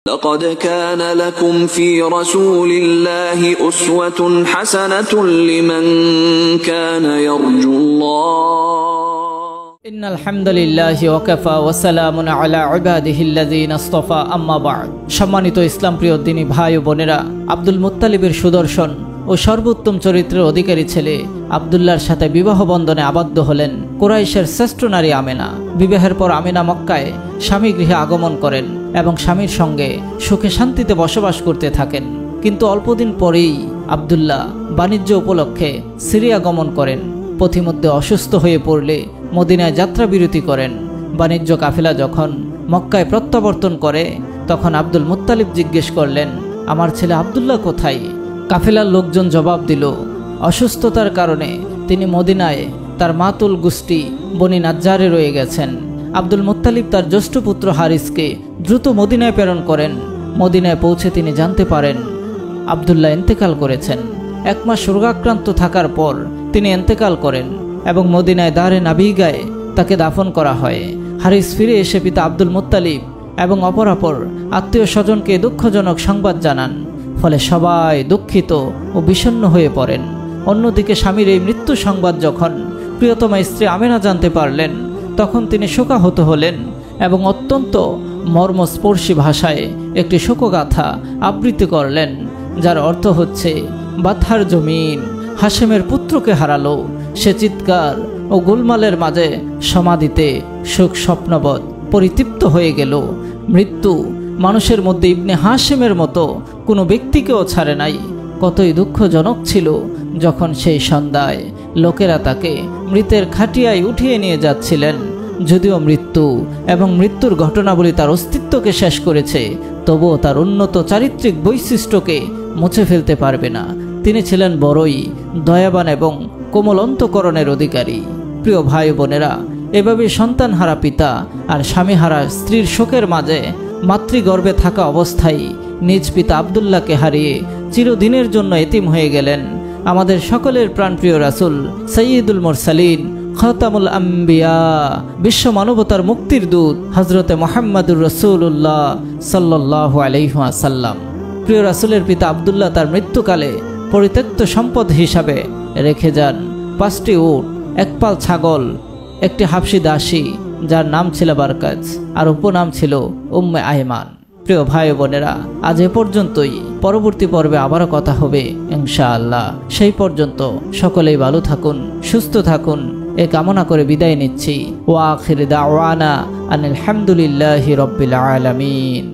لقد كان لكم في رسول الله أسوة حسنة لمن كان يرجو الله إن الحمد لله وكفى وسلام على عباده الذين اصطفى أما بعد সম্মানিত ইসলাম প্রিয় দিনী ভাই ও বোনেরা, আব্দুল মুত্তালিবের সুদর্শন ও সর্বোত্তম চরিত্রের অধিকারী ছেলে আব্দুল্লাহর সাথে বিবাহ বন্ধনে আবদ্ধ হলেন কুরাইশের শ্রেষ্ঠ নারী আমেনা। বিবাহের পর আমেনা মক্কায় স্বামী গৃহে আগমন করেন এবং স্বামীর সঙ্গে সুখে শান্তিতে বসবাস করতে থাকেন। কিন্তু অল্পদিন পরেই আব্দুল্লাহ বাণিজ্য উপলক্ষে সিরিয়া গমন করেন। পথিমধ্যে অসুস্থ হয়ে পড়লে মদিনায় যাত্রা বিরতি করেন। বাণিজ্য কাফেলা যখন মক্কায় প্রত্যাবর্তন করে তখন আব্দুল মুত্তালিব জিজ্ঞেস করলেন, আমার ছেলে আব্দুল্লাহ কোথায়? কাফেলার লোকজন জবাব দিল, অসুস্থতার কারণে তিনি মদিনায় তার মাতুল গোষ্ঠী বনি নাজ্জারে রয়ে গেছেন। আব্দুল মুত্তালিব তার জ্যেষ্ঠ পুত্র হারিসকে দ্রুত মদিনায় প্রেরণ করেন। মদিনায় পৌঁছে তিনি জানতে পারেন আব্দুল্লাহ ইন্তেকাল করেছেন। 1 মাস রোগাক্রান্ত থাকার পর তিনি ইন্তেকাল করেন এবং মদিনায় দারে নাবিগায় তাকে দাফন করা হয়। হারিস ফিরে এসে পিতা আব্দুল মুত্তালিব এবং অপরাপর আত্মীয় স্বজনকে দুঃখজনক সংবাদ জানান। ফলে সবাই দুঃখিত ও বিষণ্ণ হয়ে পড়েন। অন্যদিকে স্বামীর এই মৃত্যু সংবাদ যখন প্রিয়তমা স্ত্রী আমেনা জানতে পারলেন তখন তিনি শোকাহত হলেন এবং অত্যন্ত মর্মস্পর্শী ভাষায় একটি শোকগাথা আবৃত্তি করলেন, যার অর্থ হচ্ছে, বাথার জমিন হাশেমের পুত্রকে হারালো, সে চিৎকার ও গোলমালের মাঝে সমাধিতে সুখ স্বপ্নবৎ পরিতৃপ্ত হয়ে গেল। মৃত্যু মানুষের মধ্যে ইবনে হাশেমের মতো কোনো ব্যক্তিকেও ছাড়ে নাই। কতই দুঃখজনক ছিল যখন সেই সন্ধ্যায় লোকেরা তাকে মৃতের খাটিয়ায় উঠিয়ে নিয়ে যাচ্ছিলেন। যদিও মৃত্যু এবং মৃত্যুর ঘটনাবলী তার অস্তিত্বকে শেষ করেছে, তবুও তার উন্নত চারিত্রিক বৈশিষ্ট্যকে মুছে ফেলতে পারবে না। তিনি ছিলেন বড়ই দয়াবান এবং কোমল অন্তঃকরণের অধিকারী। প্রিয় ভাই বোনেরা, এভাবে সন্তানহারা পিতা আর স্বামীহারা স্ত্রীর শোকের মাঝে মাতৃগর্ভে থাকা অবস্থায় নিজ পিতা আব্দুল্লাহকে হারিয়ে চিরদিনের জন্য এতিম হয়ে গেলেন আমাদের সকলের প্রাণপ্রিয় রাসূল সাইয়্যিদুল মুরসালিন খাতামুল আম্বিয়া, বিশ্ব মানবতার মুক্তির দূত হযরতে মুহাম্মদুর রাসূলুল্লাহ সাল্লাল্লাহু আলাইহি ওয়াসাল্লাম। প্রিয় রাসূলের পিতা আব্দুল্লাহ তার মৃত্যুকালে পরিত্যক্ত সম্পদ হিসাবে রেখে যান 5টি উট, 1 পাল ছাগল, একটি হাবশী দাসী যার নাম ছিল বারকাত আর উপনাম ছিল উম্মে আয়মান। প্রিয় ভাই বোনেরা, আজ এ পর্যন্তই। পরবর্তী পর্বে আবারও কথা হবে ইনশাআল্লাহ। সেই পর্যন্ত সকলেই ভালো থাকুন, সুস্থ থাকুন এ কামনা করে বিদায় নিচ্ছি। ওয়া আখির দাওয়ানা আনিল হামদুলিল্লাহি রাব্বিল আলামিন।